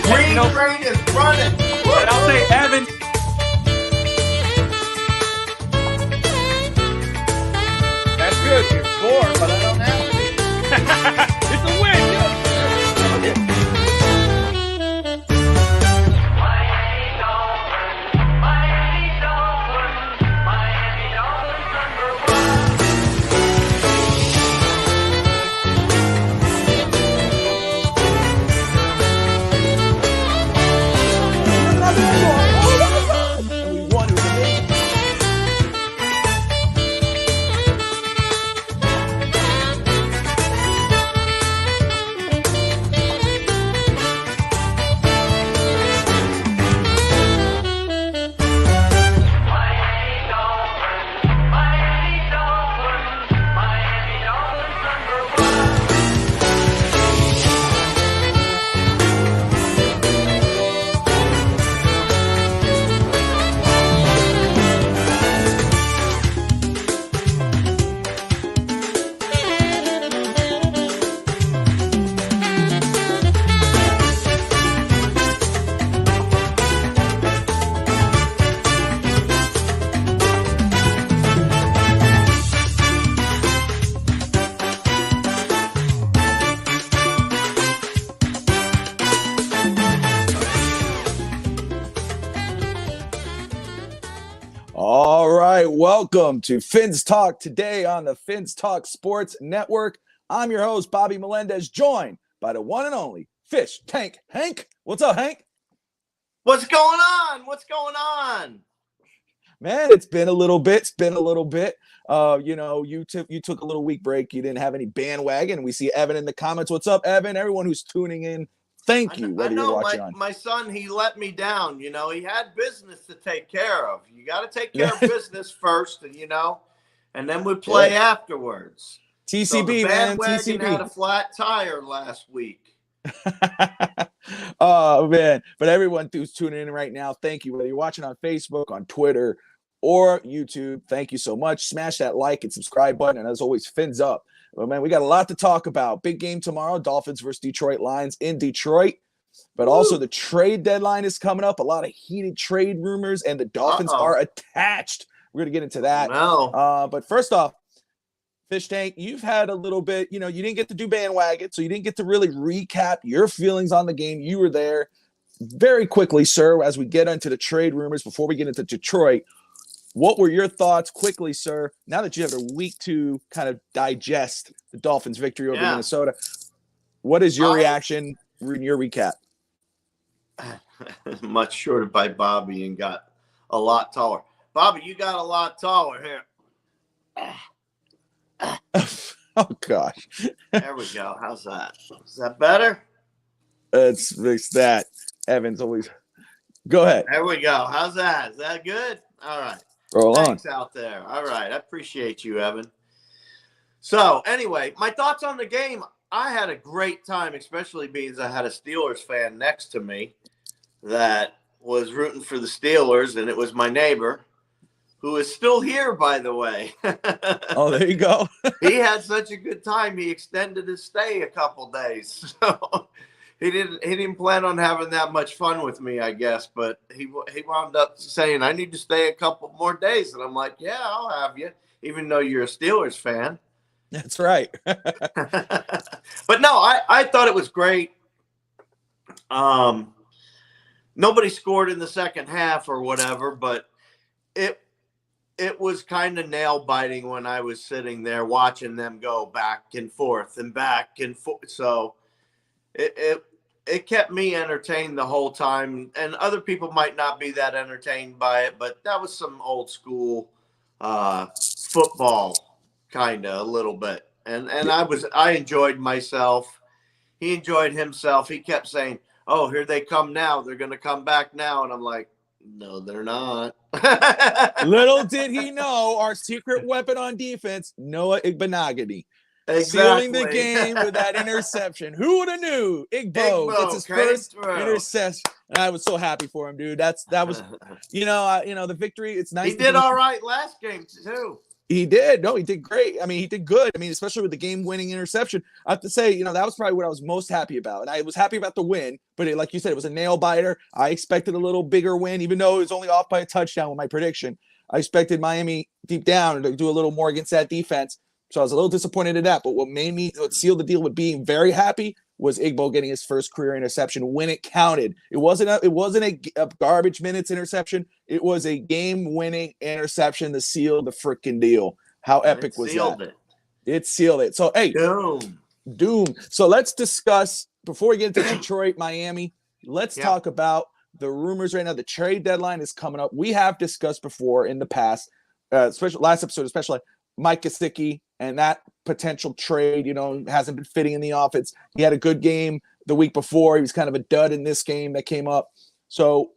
Green Train is running. And I'll say Evan. That's good. You're score, but I don't have to. It's a win. All right, welcome to Fins Talk today on the Fins Talk Sports Network. I'm your host, Bobby Melendez, joined by the one and only Fish Tank Hank. What's up, Hank? What's going on? What's going on? Man, it's been a little bit. You took a little week break. You didn't have any bandwagon. We see Evan in the comments. What's up, Evan? Everyone who's tuning in, thank you. I know my son, he let me down. You know, he had business to take care of. You got to take care of business first, and then we play afterwards. TCB, so the man. TCB TCB had a flat tire last week. Oh, man. But everyone who's tuning in right now, thank you. Whether you're watching on Facebook, on Twitter, or YouTube, thank you so much. Smash that like and subscribe button. And as always, fins up. Well, man, we got a lot to talk about. Big game tomorrow, Dolphins versus Detroit Lions in Detroit. But also the trade deadline is coming up. A lot of heated trade rumors, and the Dolphins are attached. We're going to get into that. No. But first off, Fish Tank, you've had a little bit, you didn't get to do bandwagon, so you didn't get to really recap your feelings on the game. You were there. Very quickly, sir, as we get into the trade rumors before we get into Detroit, what were your thoughts quickly, sir, now that you have a week to kind of digest the Dolphins' victory over Minnesota? What is your reaction in your recap? Much shorter by Bobby and got a lot taller. Bobby, you got a lot taller here. Oh, gosh. There we go. How's that? Is that better? Let's fix that. Evan's always – go ahead. There we go. How's that? Is that good? All right. Roll on. Thanks out there. All right. I appreciate you, Evan. So, anyway, my thoughts on the game. I had a great time, especially because I had a Steelers fan next to me that was rooting for the Steelers, and it was my neighbor, who is still here, by the way. Oh, there you go. He had such a good time. He extended his stay a couple days. So he didn't plan on having that much fun with me, I guess. But he wound up saying, I need to stay a couple more days. And I'm like, yeah, I'll have you, even though you're a Steelers fan. That's right. But no, I thought it was great. Nobody scored in the second half or whatever, but it was kind of nail biting when I was sitting there watching them go back and forth and back and forth. So it kept me entertained the whole time, and other people might not be that entertained by it, but that was some old school football kind of a little bit. And I enjoyed myself. He enjoyed himself. He kept saying, oh, here they come now. They're going to come back now. And I'm like, no, they're not. Little did he know our secret weapon on defense, Noah Igbenogany. Exactly. Sealing the game with that interception. Who would have knew? Igbo gets his first interception. And I was so happy for him, dude. That was, the victory. It's nice. He did all right last game too. He did. No, he did great. I mean, he did good. I mean, especially with the game-winning interception. I have to say, that was probably what I was most happy about. And I was happy about the win, but like you said, it was a nail-biter. I expected a little bigger win, even though it was only off by a touchdown with my prediction. I expected Miami deep down to do a little more against that defense. So I was a little disappointed in that. But what sealed the deal with being very happy was Igbo getting his first career interception when it counted. It wasn't a garbage minutes interception. It was a game-winning interception to seal the freaking deal. How epic was that? It sealed it. So, hey, Doom. So let's discuss, before we get into Detroit, Miami, let's talk about the rumors right now. The trade deadline is coming up. We have discussed before in the past, especially last episode, especially Mike Gesicki and that potential trade, hasn't been fitting in the offense. He had a good game the week before. He was kind of a dud in this game that came up. So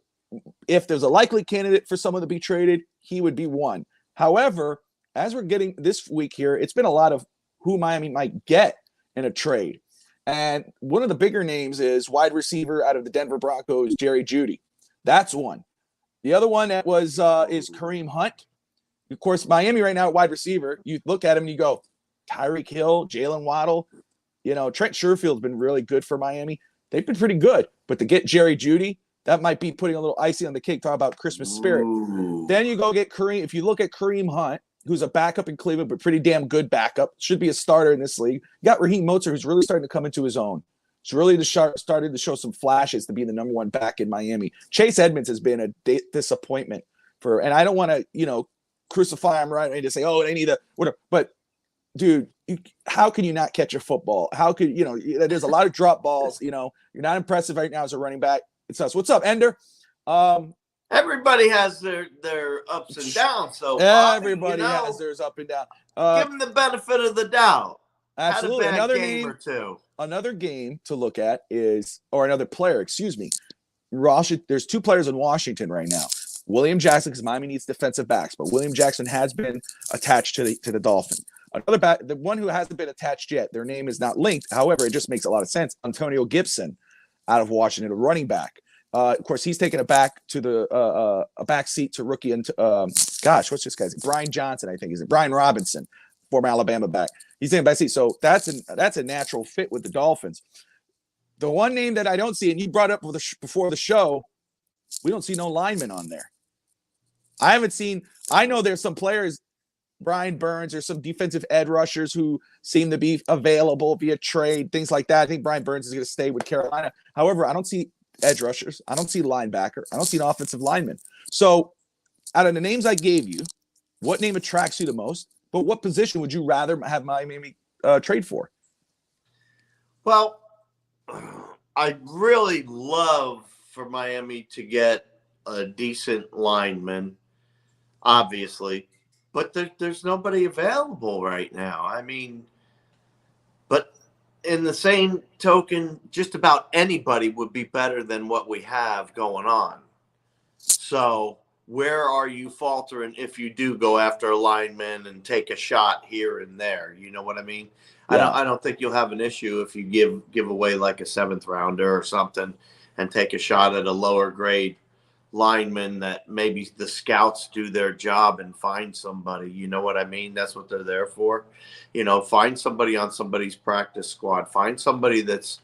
if there's a likely candidate for someone to be traded, he would be one. However, as we're getting this week here, it's been a lot of who Miami might get in a trade. And one of the bigger names is wide receiver out of the Denver Broncos, Jerry Jeudy. That's one. The other one that was is Kareem Hunt. Of course, Miami right now at wide receiver, you look at him and you go, Tyreek Hill, Jalen Waddle, Trent Sherfield's been really good for Miami. They've been pretty good. But to get Jerry Jeudy, that might be putting a little icing on the cake. Talk about Christmas spirit. Ooh. Then you go get Kareem. If you look at Kareem Hunt, who's a backup in Cleveland, but pretty damn good backup, should be a starter in this league. You got Raheem Mostert, who's really starting to come into his own. He's really started to show some flashes to be the number one back in Miami. Chase Edmonds has been a disappointment and I don't want to, crucify him right away to say, oh, they need whatever. But dude, how can you not catch a football? How could there's a lot of drop balls. You're not impressive right now as a running back. It's us. What's up, Ender? Everybody has their ups and downs. So everybody has theirs up and down. Give them the benefit of the doubt. Absolutely. Another game to look at another player. Excuse me. There's two players in Washington right now. William Jackson, because Miami needs defensive backs, but William Jackson has been attached to the Dolphins. Another back, the one who hasn't been attached yet, their name is not linked. However, it just makes a lot of sense. Antonio Gibson out of Washington, a running back. Of course, he's taken it back to a back seat to rookie. And what's this guy's? Brian Johnson, I think. Is it Brian Robinson, former Alabama back? He's taking a back seat. So that's a natural fit with the Dolphins. The one name that I don't see, and you brought up before the show, we don't see no linemen on there. I know there's some players, Brian Burns, or some defensive edge rushers who seem to be available via trade, things like that. I think Brian Burns is going to stay with Carolina. However, I don't see edge rushers. I don't see linebacker. I don't see an offensive lineman. So out of the names I gave you, what name attracts you the most? But what position would you rather have Miami trade for? Well, I'd really love for Miami to get a decent lineman, obviously, but there's nobody available right now. I mean, but in the same token, just about anybody would be better than what we have going on. So where are you faltering if you do go after a lineman and take a shot here and there? You know what I mean? Yeah. I don't think you'll have an issue if you give away like a 7th rounder or something and take a shot at a lower grade lineman that maybe the scouts do their job and find somebody. You know what I mean? That's what they're there for. Find somebody on somebody's practice squad. Find somebody that's,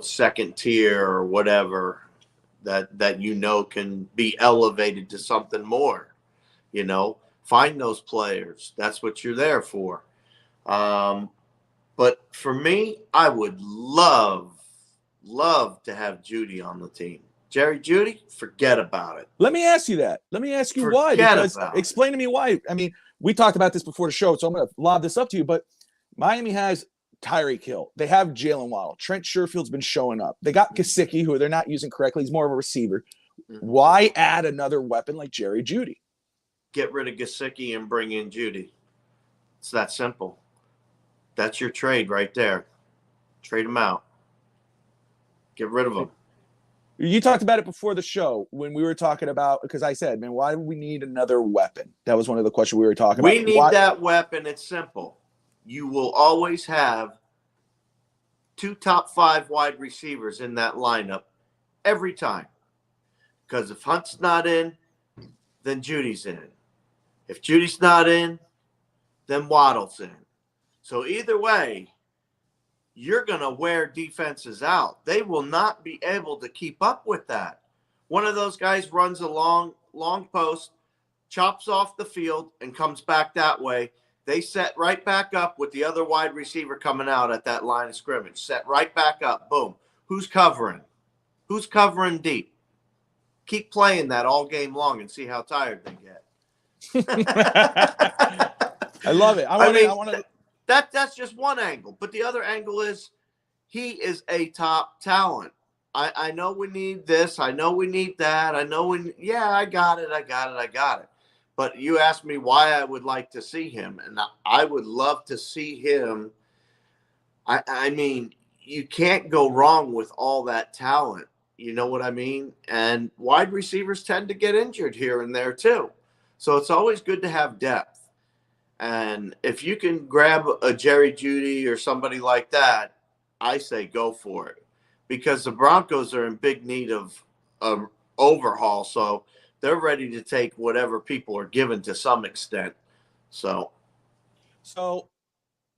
second tier or whatever that can be elevated to something more. Find those players. That's what you're there for. But for me, I would love to have Jeudy on the team. Jerry Jeudy, forget about it. Let me ask you that. Let me ask you why. Because explain to me why. I mean, we talked about this before the show, so I'm going to lob this up to you. But Miami has Tyreek Hill. They have Jalen Waddle. Trent Sherfield's been showing up. They got Gesicki, who they're not using correctly. He's more of a receiver. Mm-hmm. Why add another weapon like Jerry Jeudy? Get rid of Gesicki and bring in Jeudy. It's that simple. That's your trade right there. Trade him out. Get rid of him. You talked about it before the show when we were talking about, because I said, man, why do we need another weapon? That was one of the questions we were talking about. We need that weapon. It's simple. You will always have 2 top 5 wide receivers in that lineup every time. Because if Hunt's not in, then Judy's in. If Judy's not in, then Waddle's in. So either way, you're going to wear defenses out. They will not be able to keep up with that. One of those guys runs a long post, chops off the field, and comes back that way. They set right back up with the other wide receiver coming out at that line of scrimmage. Set right back up. Boom. Who's covering? Who's covering deep? Keep playing that all game long and see how tired they get. I love it. That's just one angle. But the other angle is he is a top talent. I know we need this. I know we need that. I got it. But you asked me why I would like to see him, and I would love to see him. I mean, you can't go wrong with all that talent. You know what I mean? And wide receivers tend to get injured here and there too. So it's always good to have depth. And if you can grab a Jerry Jeudy or somebody like that, I say go for it. Because the Broncos are in big need of overhaul. So they're ready to take whatever people are given to some extent. So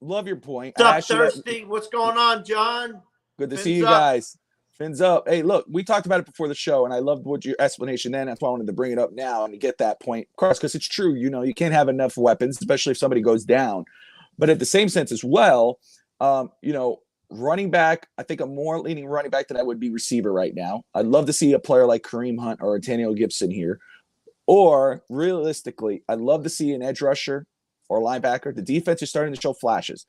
love your point. What's up, Thirsty? What's going on, John? Good to see you guys. Fins up. Hey, look, we talked about it before the show, and I loved what your explanation then. That's why I wanted to bring it up now and to get that point across, because it's true. You know, you can't have enough weapons, especially if somebody goes down. But at the same sense as well, running back, I think I'm more leaning running back than I would be receiver right now. I'd love to see a player like Kareem Hunt or Daniel Gibson here. Or realistically, I'd love to see an edge rusher or linebacker. The defense is starting to show flashes.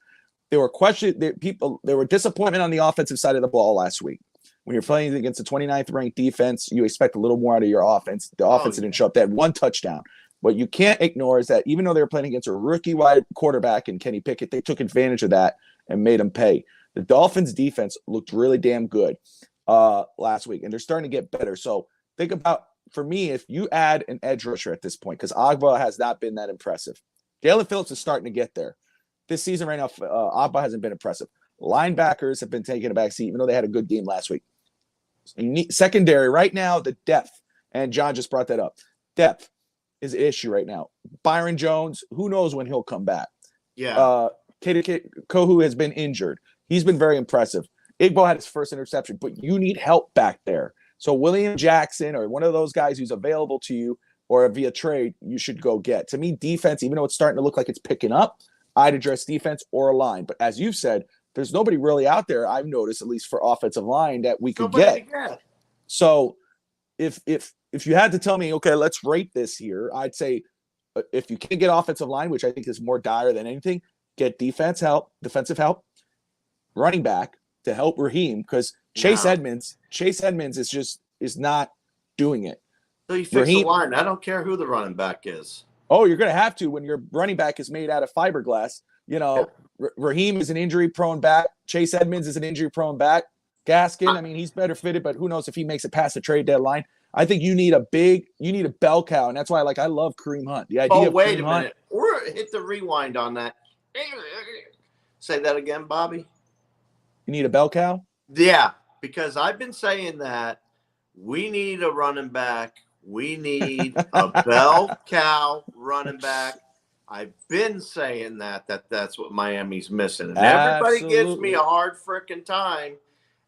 There were disappointment on the offensive side of the ball last week. When you're playing against a 29th ranked defense, you expect a little more out of your offense. The offense didn't show up. They had one touchdown. What you can't ignore is that even though they were playing against a rookie wide quarterback and Kenny Pickett, they took advantage of that and made him pay. The Dolphins defense looked really damn good last week, and they're starting to get better. So think about, for me, if you add an edge rusher at this point, because Agba has not been that impressive. Jalen Phillips is starting to get there. This season right now, Agba hasn't been impressive. Linebackers have been taking a backseat, even though they had a good game last week. Secondary right now, the depth, and John just brought that up. Depth is an issue right now. Byron Jones, who knows when he'll come back? Yeah. Kohu has been injured. He's been very impressive. Igbo had his first interception, but you need help back there. So William Jackson or one of those guys who's available to you or via trade, you should go get. To me, defense, even though it's starting to look like it's picking up, I'd address defense or a line. But as you've said, there's nobody really out there, I've noticed, at least for offensive line, that we could get. So if you had to tell me, okay, let's rate this here, I'd say if you can't get offensive line, which I think is more dire than anything, get defensive help, running back to help Raheem, because Chase Edmonds is not doing it. So you fix the line. I don't care who the running back is. Oh, you're going to have to when your running back is made out of fiberglass. You know, Raheem is an injury-prone back. Chase Edmonds is an injury-prone back. Gaskin, I mean, he's better fitted, but who knows if he makes it past the trade deadline. I think you need a bell cow, and that's why I love Kareem Hunt. The idea of wait Kareem a minute. Hit the rewind on that. Say that again, Bobby. You need a bell cow? Yeah, because I've been saying that we need a running back. We need a bell cow running back. I've been saying that's what Miami's missing. And everybody gives me a hard freaking time,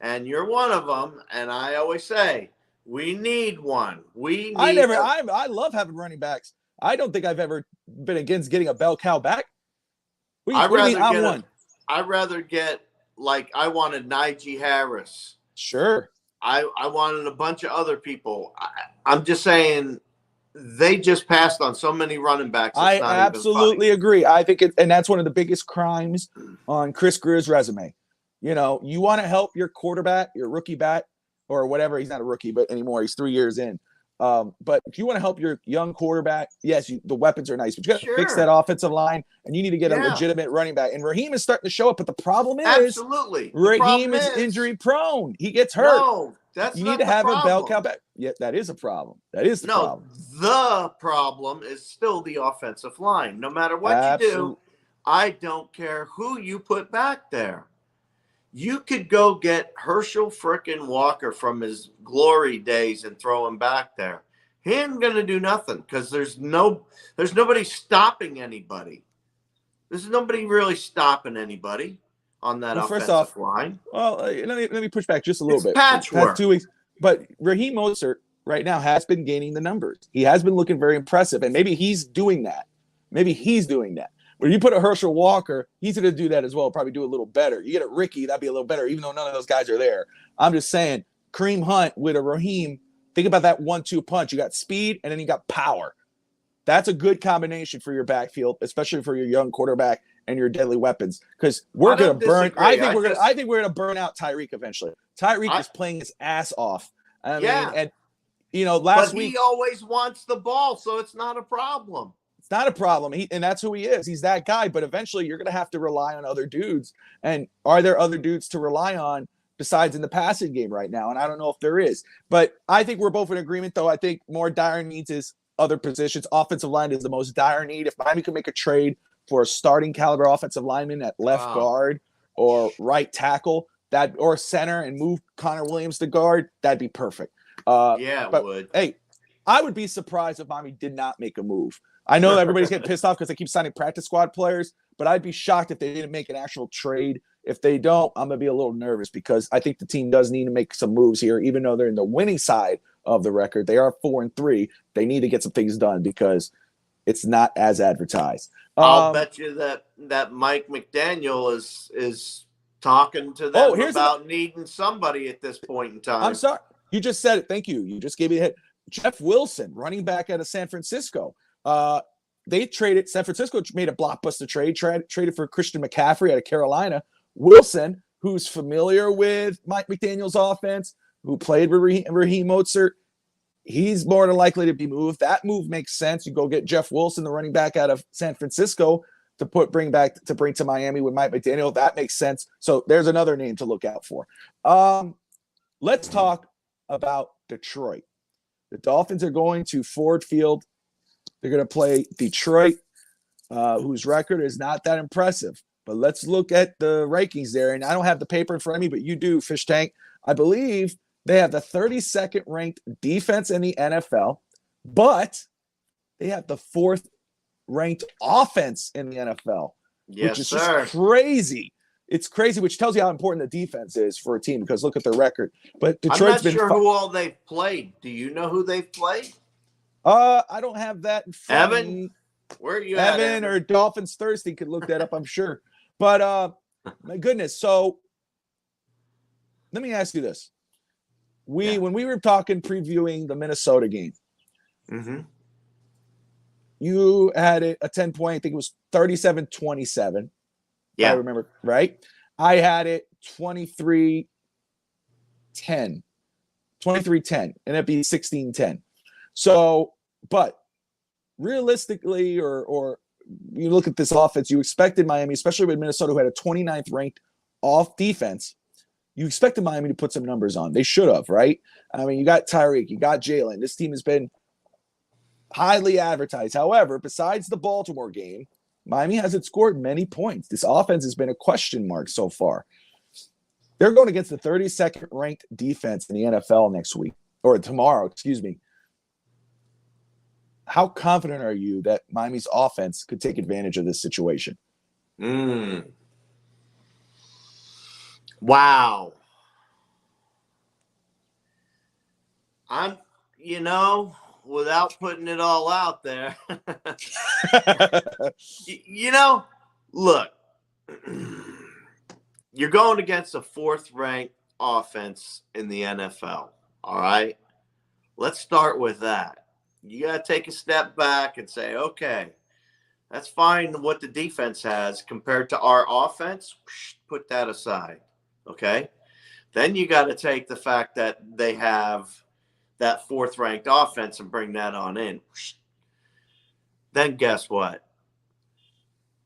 and you're one of them. And I always say, we need one. I love having running backs. I don't think I've ever been against getting a bell cow back. I'd rather get, like, I wanted Najee Harris. Sure. I wanted a bunch of other people. I'm just saying they just passed on so many running backs. I absolutely agree. I think and that's one of the biggest crimes on Chris Greer's resume. You know, you want to help your quarterback, your rookie back, or whatever. He's not a rookie, but anymore. He's 3 years in. But if you want to help your young quarterback, yes, the weapons are nice, but you got to fix that offensive line, and you need to get a legitimate running back. And Raheem is starting to show up, but the problem is, Raheem is injury prone. He gets hurt. No, you need to have a bell cow back. Yeah, that is a problem. That is the problem. The problem is still the offensive line. No matter what you do, I don't care who you put back there. You could go get Herschel frickin' Walker from his glory days and throw him back there. He ain't going to do nothing because there's nobody stopping anybody. There's nobody really stopping anybody on that Well, first offensive off, line. well, let me push back just a little It's bit. patchwork. Past 2 weeks, but Raheem Mostert right now has been gaining the numbers. He has been looking very impressive, and maybe he's doing that. When you put a Herschel Walker, he's going to do that as well, probably do a little better. You get a Ricky, that'd be a little better, even though none of those guys are there. I'm just saying, Kareem Hunt with a Raheem, think about that 1-2 punch. You got speed, and then you got power. That's a good combination for your backfield, especially for your young quarterback and your deadly weapons. Because we're going to burn. I think we're going to burn out Tyreek eventually. Tyreek is playing his ass off. I mean, and last week he always wants the ball, so it's not a problem. It's not a problem. And that's who he is. He's that guy. But eventually, you're going to have to rely on other dudes. And are there other dudes to rely on besides in the passing game right now? And I don't know if there is. But I think we're both in agreement, though. I think more dire needs is other positions. Offensive line is the most dire need. If Miami could make a trade for a starting caliber offensive lineman at left guard or right tackle, or center, and move Connor Williams to guard, that'd be perfect. It would. Hey, I would be surprised if Miami did not make a move. I know everybody's getting pissed off because they keep signing practice squad players, but I'd be shocked if they didn't make an actual trade. If they don't, I'm going to be a little nervous because I think the team does need to make some moves here, even though they're in the winning side of the record. They are 4-3. They need to get some things done because it's not as advertised. I'll bet you that Mike McDaniel is talking to them about needing somebody at this point in time. I'm sorry. You just said it. Thank you. You just gave me a hit. Jeff Wilson, running back out of San Francisco. They traded. San Francisco made a blockbuster trade, traded for Christian McCaffrey out of Carolina. Wilson, who's familiar with Mike McDaniel's offense, who played with Raheem Mostert, he's more than likely to be moved. That move makes sense. You go get Jeff Wilson, the running back out of San Francisco, to bring to Miami with Mike McDaniel. That makes sense. So there's another name to look out for. Let's talk about Detroit. The Dolphins are going to Ford Field. They're going to play Detroit, whose record is not that impressive. But let's look at the rankings there. And I don't have the paper in front of me, but you do, Fish Tank. I believe they have the 32nd ranked defense in the NFL, but they have the 4th ranked offense in the NFL, which is just crazy. It's crazy, which tells you how important the defense is for a team because look at their record. But Detroit's I'm not sure who all they've played. Do you know who they've played? I don't have that in front of me. Where are you Evan, at? Evan or Dolphins Thirsty could look that up, I'm sure. But my goodness. So let me ask you this. When we were talking, previewing the Minnesota game, you had a 10-point, I think it was 37-27. Yeah. I remember, right? I had it 23-10. 23-10, and it'd be 16-10. So, but realistically, or you look at this offense, you expected Miami, especially with Minnesota, who had a 29th ranked off defense, you expected Miami to put some numbers on. They should have, right? I mean, you got Tyreek, you got Jalen. This team has been highly advertised. However, besides the Baltimore game, Miami hasn't scored many points. This offense has been a question mark so far. They're going against the 32nd ranked defense in the NFL next week, or tomorrow, excuse me. How confident are you that Miami's offense could take advantage of this situation? Wow. Without putting it all out there, look, you're going against a 4th ranked offense in the NFL. All right. Let's start with that. You got to take a step back and say, okay, that's fine what the defense has compared to our offense. Put that aside. Okay. Then you got to take the fact that they have that 4th ranked offense and bring that on in. Then guess what?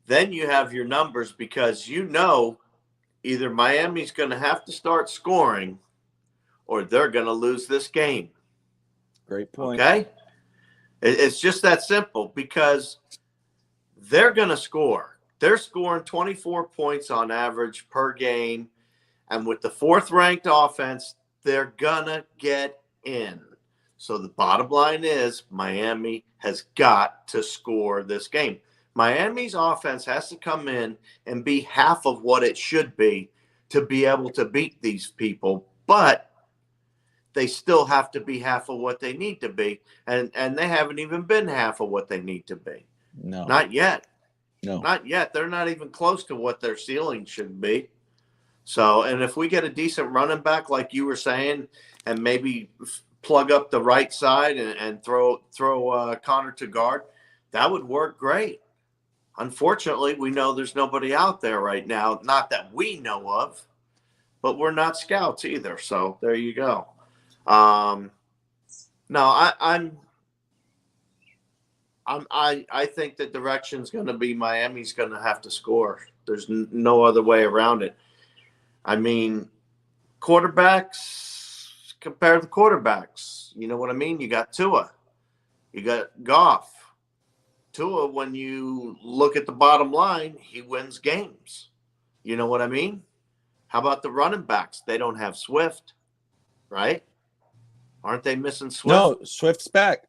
Then you have your numbers because either Miami's going to have to start scoring or they're going to lose this game. Great point. Okay? It's just that simple because they're going to score. They're scoring 24 points on average per game. And with the 4th ranked offense, they're going to get in. So the bottom line is Miami has got to score this game. Miami's offense has to come in and be half of what it should be to be able to beat these people, but they still have to be half of what they need to be, and they haven't even been half of what they need to be. No, Not yet. no. Not yet. They're not even close to what their ceiling should be. So, and if we get a decent running back, like you were saying, and maybe plug up the right side and throw Connor to guard, that would work great. Unfortunately, we know there's nobody out there right now, not that we know of, but we're not scouts either. So there you go. No, I think the direction's going to be Miami's going to have to score. There's no other way around it. I mean, quarterbacks, compare the quarterbacks. You know what I mean? You got Tua. You got Goff. Tua, when you look at the bottom line, he wins games. You know what I mean? How about the running backs? They don't have Swift, right? Aren't they missing Swift? No, Swift's back.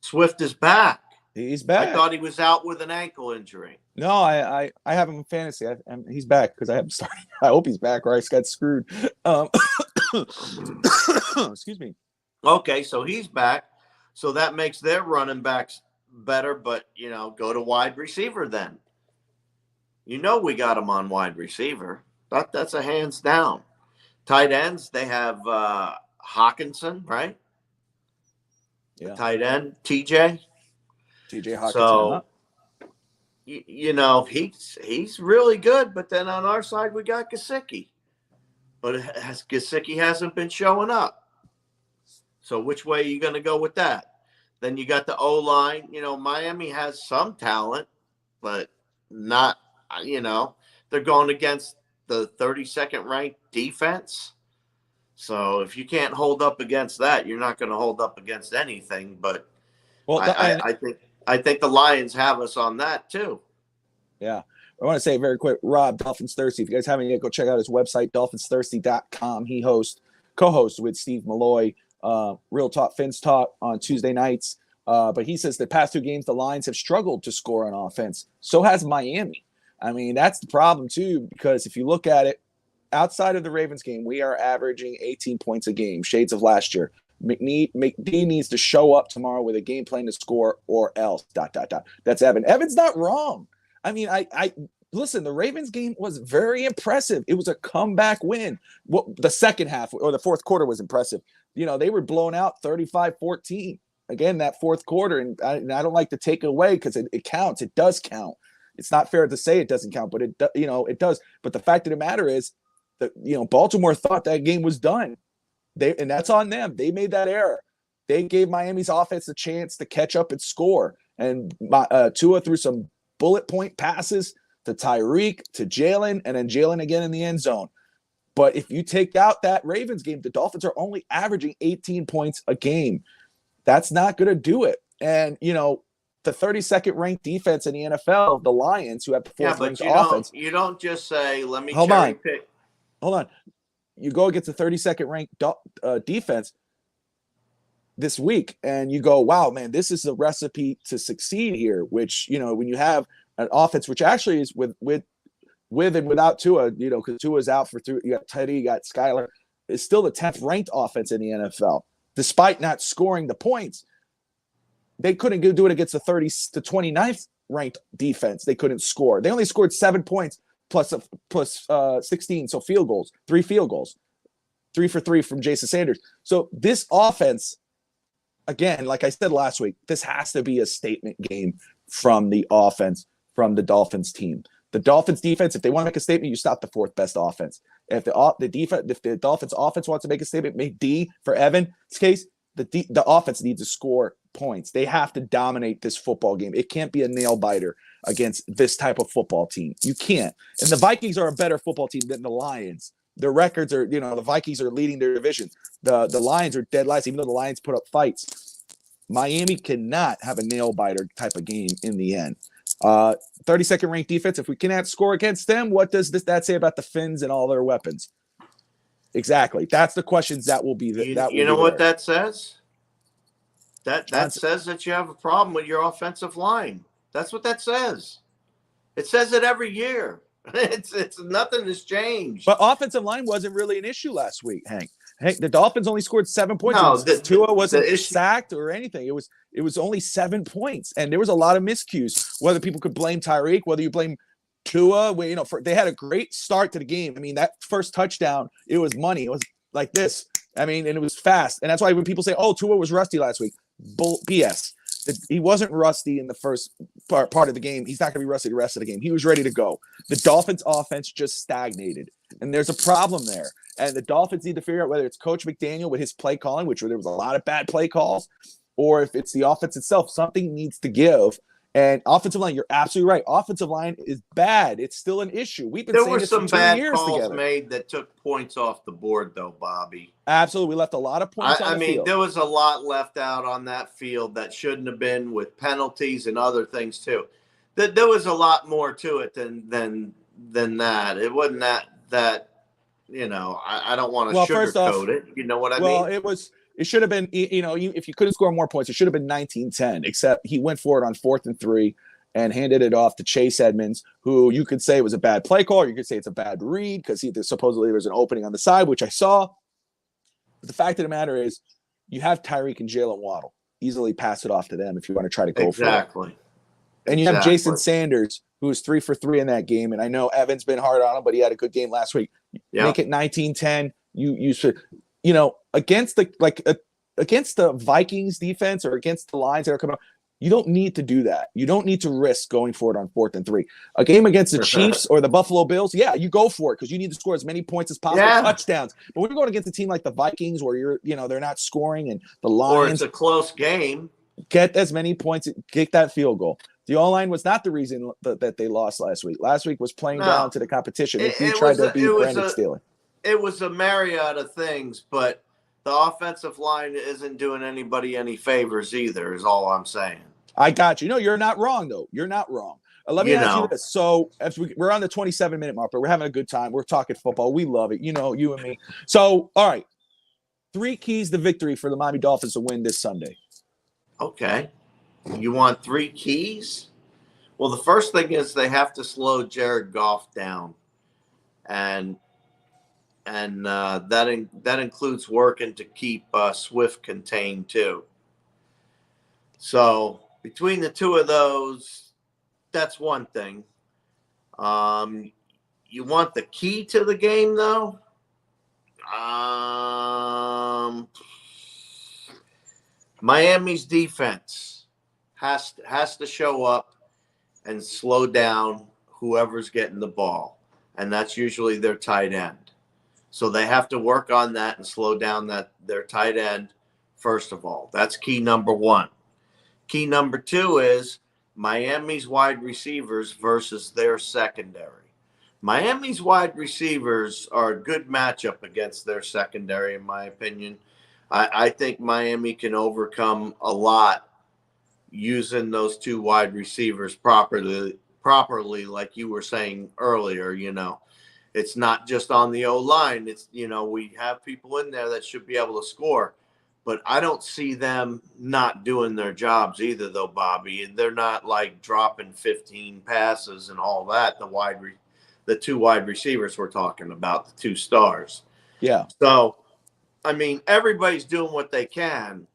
Swift is back. He's back. I thought he was out with an ankle injury. No, I have him in fantasy. He's back because I have him starting. I hope he's back, or I just got screwed. Excuse me. Okay, so he's back. So that makes their running backs better, but, go to wide receiver then. We got him on wide receiver. That's a hands down. Tight ends, they have Hawkinson, right? Yeah. The tight end, TJ Hawkinson. So, he's really good, but then on our side we got Gesicki. But Gesicki hasn't been showing up. So which way are you going to go with that? Then you got the O-line. Miami has some talent, but not, they're going against the 32nd ranked defense. So if you can't hold up against that, you're not going to hold up against anything. But I think the Lions have us on that too. Yeah. I want to say very quick, Rob, Dolphins Thirsty. If you guys haven't yet, go check out his website, dolphinsthirsty.com. He co-hosts with Steve Malloy, Real Talk Fins Talk on Tuesday nights. But he says the past two games, the Lions have struggled to score on offense. So has Miami. I mean, that's the problem too, because if you look at it, outside of the Ravens game, we are averaging 18 points a game, shades of last year. McD needs to show up tomorrow with a game plan to score or else, ... That's Evan. Evan's not wrong. I mean, I listen, the Ravens game was very impressive. It was a comeback win. Well, the second half or the fourth quarter was impressive. They were blown out 35-14. Again, that fourth quarter, and I don't like to take it away because it counts. It does count. It's not fair to say it doesn't count, but it does. But the fact of the matter is that, Baltimore thought that game was done. And that's on them. They made that error. They gave Miami's offense a chance to catch up and score. And Tua threw some bullet point passes to Tyreek, to Jalen, and then Jalen again in the end zone. But if you take out that Ravens game, the Dolphins are only averaging 18 points a game. That's not going to do it. And, the 32nd ranked defense in the NFL, the Lions, who have the fourth ranked offense. You don't just say, let me pick. Hold on. You go against the 32nd ranked defense this week, and you go, wow, man, this is a recipe to succeed here, which, when you have an offense, which actually is with and without Tua, because Tua's out for three, you got Teddy, you got Skyler, it's still the 10th ranked offense in the NFL, despite not scoring the points. They couldn't do it against the 29th ranked defense. They couldn't score. They only scored 7 points plus 16. So field goals, 3 field goals, 3 for 3 from Jason Sanders. So this offense, again, like I said last week, this has to be a statement game from the offense, from the Dolphins team. The Dolphins defense, if they want to make a statement, you stop the fourth best offense. If the Dolphins offense wants to make a statement, make D for Evan's case, the offense needs to score points. They have to dominate this football game. It can't be a nail biter against this type of football team. You can't. And the Vikings are a better football team than the Lions. Their records are, the Vikings are leading their division. The Lions are dead last, even though the Lions put up fights. Miami cannot have a nail biter type of game in the end. 32nd ranked defense. If we cannot score against them, what does that say about the Finns and all their weapons? Exactly. That's the questions that will be there. You know what that says? That says that you have a problem with your offensive line. That's what that says. It says it every year. It's nothing has changed. But offensive line wasn't really an issue last week, Hank. Hank, the Dolphins only scored 7 points. No, Tua wasn't issue, sacked or anything. It was only 7 points, and there was a lot of miscues. Whether people could blame Tyreek, whether you blame Tua, they had a great start to the game. I mean, that first touchdown, it was money. It was like this. I mean, and it was fast, and that's why when people say, "Oh, Tua was rusty last week," BS. He wasn't rusty in the first part of the game. He's not going to be rusty the rest of the game. He was ready to go. The Dolphins offense just stagnated, and there's a problem there. And the Dolphins need to figure out whether it's Coach McDaniel with his play calling, which there was a lot of bad play calls, or if it's the offense itself. Something needs to give. And offensive line, you're absolutely right. Offensive line is bad. It's still an issue. We've been saying this for 2 years together. There were some bad calls made that took points off the board, though, Bobby. Absolutely. We left a lot of points on the field. There was a lot left out on that field that shouldn't have been, with penalties and other things, too. There was a lot more to it than that. It wasn't that I don't want to sugarcoat it. You know what I mean? Well, it should have been, if you couldn't score more points, it should have been 19-10, except he went for it on 4th and 3 and handed it off to Chase Edmonds, who you could say was a bad play call, or you could say it's a bad read because supposedly there was an opening on the side, which I saw. But the fact of the matter is, you have Tyreek and Jalen Waddle. Easily pass it off to them if you want to try to go for it. And you have Jason Sanders, who was 3 for 3 in that game. And I know Evan's been hard on him, but he had a good game last week. Make it 19-10. You should, against the Vikings defense or against the lines that are coming up, you don't need to do that. You don't need to risk going for it on 4th and 3. A game against the Chiefs or the Buffalo Bills, you go for it because you need to score as many points as possible, touchdowns. But when you're going against a team like the Vikings where they're not scoring, and the Lions, or it's a close game, get as many points, get that field goal. The O-line was not the reason that they lost last week. Last week was playing down to the competition. He tried to beat Brandon Staley. It was a myriad of things, but the offensive line isn't doing anybody any favors either, is all I'm saying. I got you. No, you're not wrong, though. You're not wrong. Let me ask you this. So as we're on the 27-minute mark, but we're having a good time. We're talking football. We love it. You and me. So, all right. 3 keys to victory for the Miami Dolphins to win this Sunday. Okay. You want 3 keys? Well, the first thing is they have to slow Jared Goff down. And that includes working to keep Swift contained too. So between the two of those, that's one thing. You want the key to the game, though? Miami's defense has to show up and slow down whoever's getting the ball, and that's usually their tight end. So they have to work on that and slow down their tight end, first of all. That's key number 1. Key number 2 is Miami's wide receivers versus their secondary. Miami's wide receivers are a good matchup against their secondary, in my opinion. I think Miami can overcome a lot using those 2 wide receivers properly, like you were saying earlier. It's not just on the O-line. It's, we have people in there that should be able to score. But I don't see them not doing their jobs either, though, Bobby. And they're not like dropping 15 passes and all that. The 2 wide receivers we're talking about, the 2 stars. Yeah. So, I mean, everybody's doing what they can.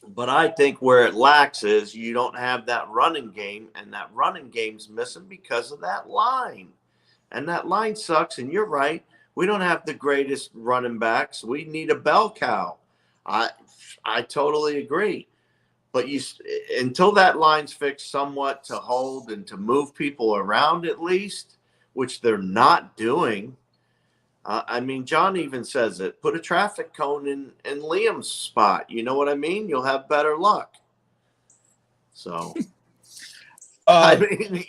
But I think where it lacks is you don't have that running game. And that running game's missing because of that line. And that line sucks. And you're right. We don't have the greatest running backs. We need a bell cow. I totally agree. But until that line's fixed somewhat to hold and to move people around at least, which they're not doing. I mean, John even says it. Put a traffic cone in Liam's spot. You know what I mean? You'll have better luck. So, I mean,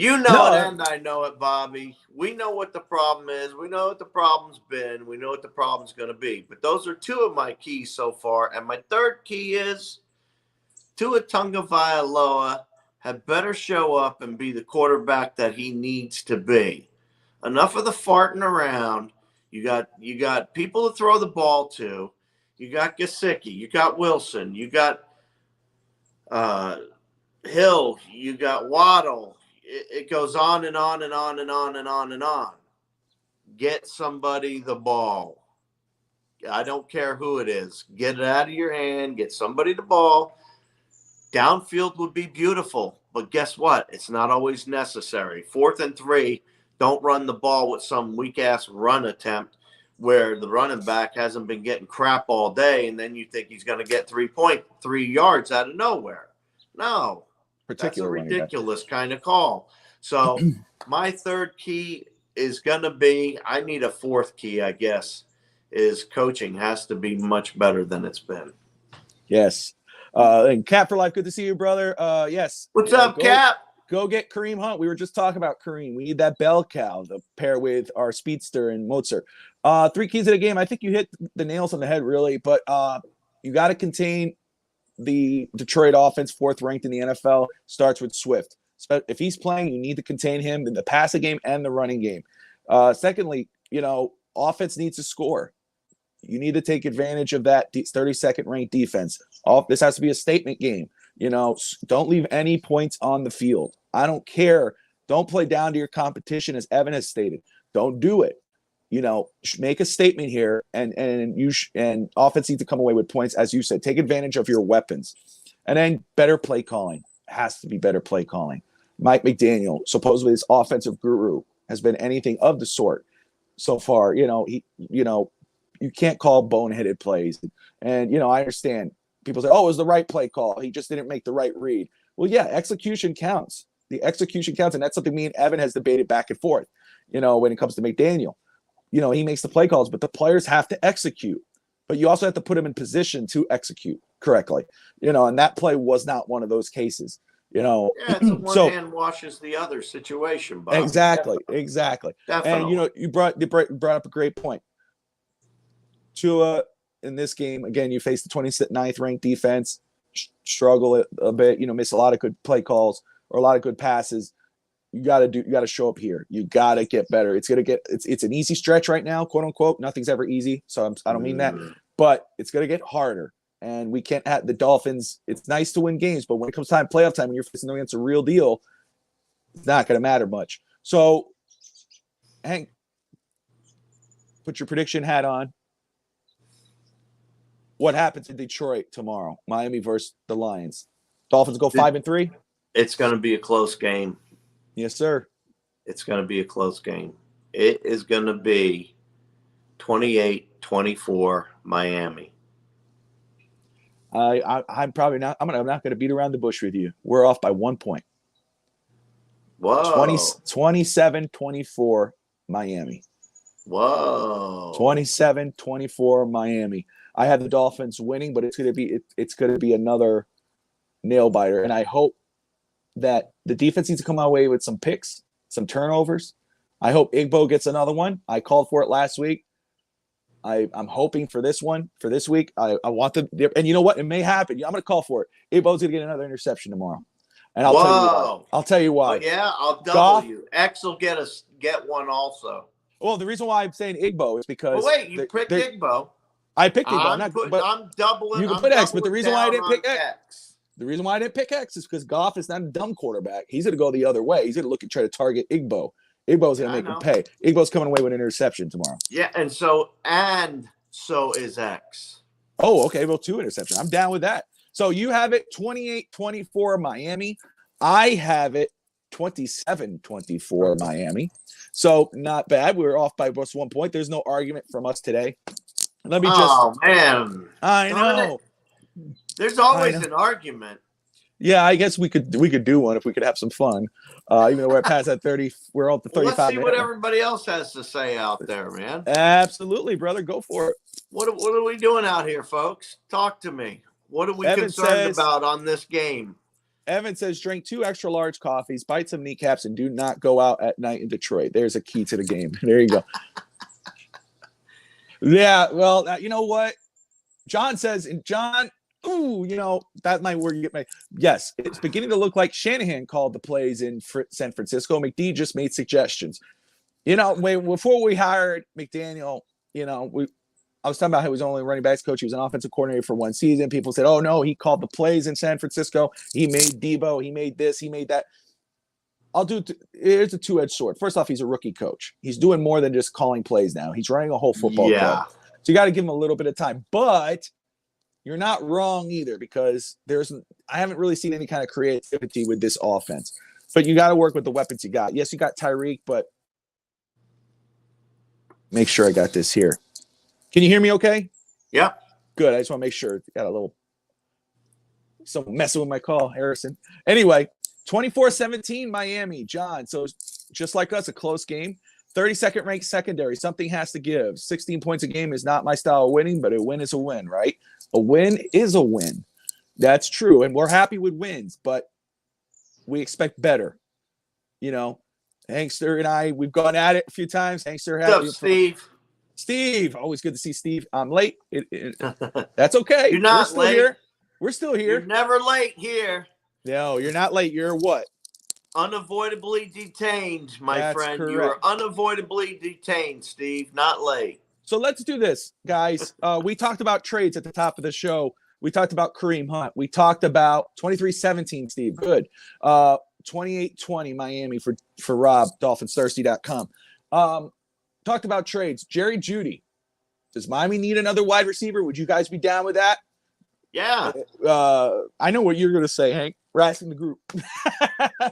and I know it, Bobby. We know what the problem is. We know what the problem's been. We know what the problem's going to be. But those are 2 of my keys so far. And my third key is Tua Tagovailoa had better show up and be the quarterback that he needs to be. Enough of the farting around. You got people to throw the ball to. You got Gesicki. You got Wilson. You got Hill, you got Waddle. It goes on and on and on and on and on and on. Get somebody the ball. I don't care who it is. Get it out of your hand. Get somebody the ball. Downfield would be beautiful, but guess what? It's not always necessary. 4th and 3, don't run the ball with some weak-ass run attempt where the running back hasn't been getting crap all day, and then you think he's going to get 3 yards out of nowhere. No, that's a ridiculous kind of call. So my third key is going to be, I need a fourth key, I guess, is coaching has to be much better than it's been. Yes. And Cap for life, good to see you, brother. Yes. What's up, Cap? Go get Kareem Hunt. We were just talking about Kareem. We need that bell cow to pair with our speedster and Mozart. 3 keys of the game. I think you hit the nails on the head, really. But you got to contain the Detroit offense, 4th ranked in the NFL. Starts with Swift. If he's playing, you need to contain him in the passing game and the running game. Secondly, offense needs to score. You need to take advantage of that 32nd ranked defense. This has to be a statement game. Don't leave any points on the field. I don't care. Don't play down to your competition, as Evan has stated. Don't do it. Make a statement here, and offense needs to come away with points, as you said. Take advantage of your weapons, and then better play calling. Has to be better play calling. Mike McDaniel, supposedly this offensive guru, has been anything of the sort so far. You can't call boneheaded plays, and I understand. People say, "Oh, it was the right play call. He just didn't make the right read." Well, yeah, execution counts. The execution counts, and that's something me and Evan has debated back and forth. When it comes to McDaniel, he makes the play calls, but the players have to execute. But you also have to put them in position to execute correctly. And that play was not one of those cases. Yeah, it's a one hand washes the other situation. Bob. Exactly. Definitely. And you brought up a great point. Tua, in this game, again, you face the 29th ranked defense, struggle a bit, miss a lot of good play calls or a lot of good passes. You got to show up here. You got to get better. It's an easy stretch right now, quote unquote. Nothing's ever easy. So I don't mean that, but it's going to get harder. And we can't have the Dolphins. It's nice to win games, but when it comes playoff time, when you're facing against a real deal, it's not going to matter much. So, Hank, put your prediction hat on. What happens in Detroit tomorrow? Miami versus the Lions. Dolphins go 5-3? It's going to be a close game. Yes, sir. It's going to be a close game. It is going to be 28-24 Miami. I'm probably not. I'm not going to beat around the bush with you. We're off by 1 point. Whoa. 27-24 Miami. Whoa. 27-24 Miami. I have the Dolphins winning, but it's going to be another nail biter. And I hope that the defense needs to come away with some picks, some turnovers. I hope Igbo gets another one. I called for it last week. I'm hoping for this one for this week. I want them, and you know what? It may happen. I'm going to call for it. Igbo's going to get another interception tomorrow, and I'll tell you why. Well, yeah, I'll double you. X will get one also. Well, the reason why I'm saying Igbo is because. Well, wait, you picked Igbo. I picked Igbo. I'm doubling. You can put X, but the reason why I didn't pick X. The reason why I didn't pick X is because Goff is not a dumb quarterback. He's going to go the other way. He's going to look and try to target Igbo. Igbo's going to make him pay. Igbo's coming away with an interception tomorrow. Yeah, and so is X. Oh, okay. Well, 2 interceptions. I'm down with that. So you have it 28-24 Miami. I have it 27-24 Miami. So not bad. We were off by just 1 point. There's no argument from us today. Let me just. Oh, man. I know. There's always an argument. Yeah, I guess we could do one if we could have some fun. Even though we're past that 30, we're up to 35. Let's see what everybody else has to say out there, man. Absolutely, brother. Go for it. What are we doing out here, folks? Talk to me. What are we concerned about on this game? Evan says, drink 2 extra large coffees, bite some kneecaps, and do not go out at night in Detroit. There's a key to the game. There you go. Yeah, well, you know what? John says, that might where you get my. Yes, it's beginning to look like Shanahan called the plays in San Francisco. McD just made suggestions. Before we hired McDaniel, I was talking about how he was only running backs coach. He was an offensive coordinator for one season. People said, oh, no, he called the plays in San Francisco. He made Debo. He made this. He made that. Here's a two-edged sword. First off, he's a rookie coach. He's doing more than just calling plays now. He's running a whole football club. So you got to give him a little bit of time. But you're not wrong either, because I haven't really seen any kind of creativity with this offense. But you got to work with the weapons you got. Yes, you got Tyreek, but make sure I got this here. Can you hear me okay? Yeah. Good. I just want to make sure. Got a little someone messing with my call, Harrison. Anyway, 24-17 Miami, John. So just like us, a close game. 32nd ranked secondary. Something has to give. 16 points a game is not my style of winning, but a win is a win, right? A win is a win. That's true. And we're happy with wins, but we expect better. You know, Hankster and I, we've gone at it a few times. Hankster, what's up, Steve? Steve, always good to see Steve. I'm late. That's okay. You're not late. Here. We're still here. You're never late here. No, you're not late. You're what? Unavoidably detained, my friend. Correct. You are unavoidably detained, Steve. Not late. So let's do this, guys. We talked about trades at the top of the show. We talked about Kareem Hunt. We talked about 23-17, Steve. Good. 28-20 Miami for Rob, DolphinsThirsty.com. Talked about trades. Jerry Jeudy. Does Miami need another wide receiver? Would you guys be down with that? Yeah. I know what you're going to say, Hank. Rassing the group.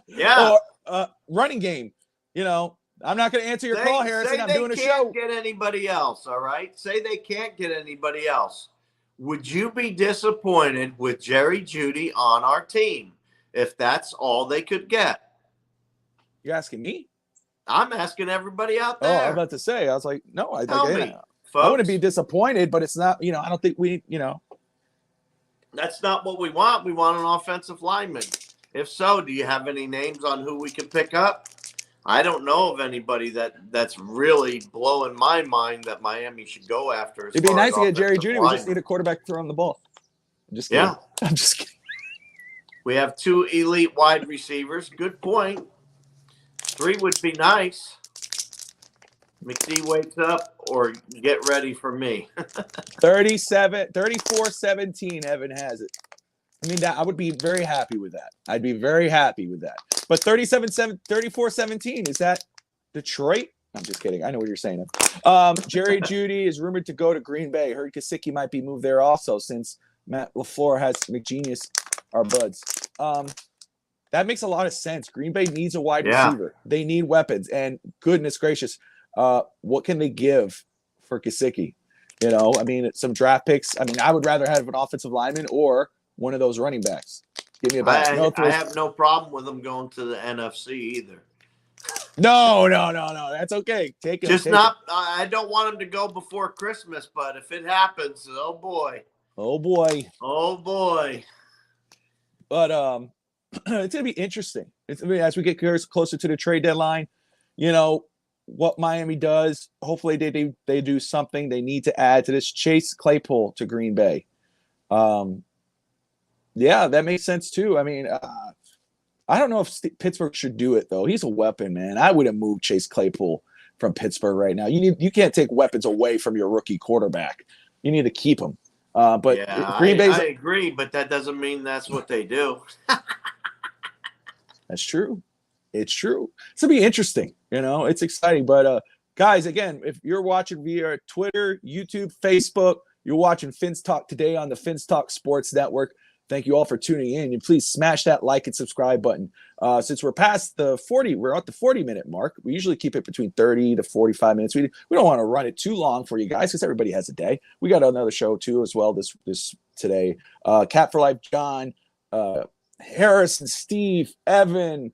Yeah. Or running game. You know, I'm not going to answer your call, Harrison. I'm doing a show. Get anybody else, all right? Say they can't get anybody else. Would you be disappointed with Jerry Jeudy on our team if that's all they could get? You're asking me? I'm asking everybody out Oh, there. I was about to say. I was like, no, I folks. wouldn't be disappointed, but it's not, you know, I don't think That's not what we want. We want an offensive lineman. If so, do you have any names on who we can pick up? I don't know of anybody that's really blowing my mind that Miami should go after. It'd be nice to get Jerry Jeudy. We just need a quarterback throwing the ball. I'm just kidding. Yeah. I'm just kidding. We have 2 elite wide receivers. Good point. 3 would be nice. McD wakes up or get ready for me. 34-17, Evan has it. I mean, I would be very happy with that. I'd be very happy with that. But 34-17, is that Detroit? I'm just kidding. I know what you're saying. Jerry Jeudy is rumored to go to Green Bay. Heard Gesicki might be moved there also, since Matt LaFleur has McGenius, our buds. That makes a lot of sense. Green Bay needs a wide receiver. They need weapons. And goodness gracious, what can they give for Gesicki? You know, I mean, some draft picks. I mean, I would rather have an offensive lineman or one of those running backs. Give me a back. I have no problem with them going to the NFC either. No. That's okay. Take it. I don't want them to go before Christmas, but if it happens, oh boy. But it's gonna be interesting. As we get closer to the trade deadline, you know what Miami does. Hopefully, they do something. They need to add to this. Chase Claypool to Green Bay. Yeah, that makes sense too. I mean, I don't know if Pittsburgh should do it though. He's a weapon, man. I would have moved Chase Claypool from Pittsburgh right now. You can't take weapons away from your rookie quarterback. You need to keep him. But yeah, Green Bay's. I agree, but that doesn't mean that's what they do. That's true. It's true. It's gonna be interesting. You know, it's exciting. But guys, again, if you're watching via Twitter, YouTube, Facebook, you're watching Fins Talk today on the Fins Talk Sports Network. Thank you all for tuning in, and please smash that like and subscribe button. Since we're past the 40, we're at the 40-minute mark. We usually keep it between 30 to 45 minutes. We don't want to run it too long for you guys because everybody has a day. We got another show too as well this today. Cat for Life, John, Harrison, Steve, Evan,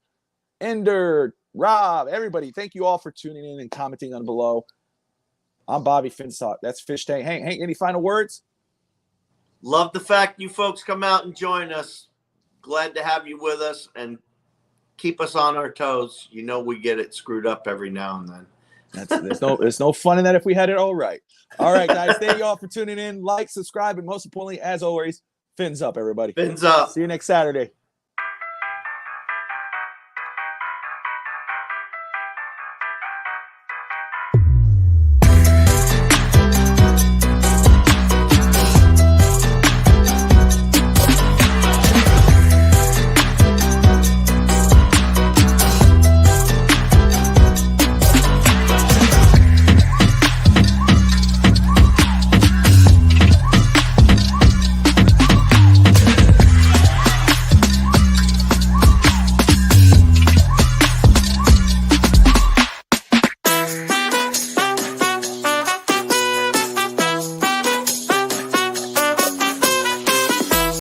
Ender, Rob, everybody. Thank you all for tuning in and commenting on below. I'm Bobby Finstock. That's Fish Tank. Hank, any final words? Love the fact you folks come out and join us. Glad to have you with us and keep us on our toes. You know we get it screwed up every now and then. There's no fun in that if we had it all right. All right, guys. Thank you all for tuning in. Like, subscribe, and most importantly, as always, fins up, everybody. Fins up. See you next Saturday.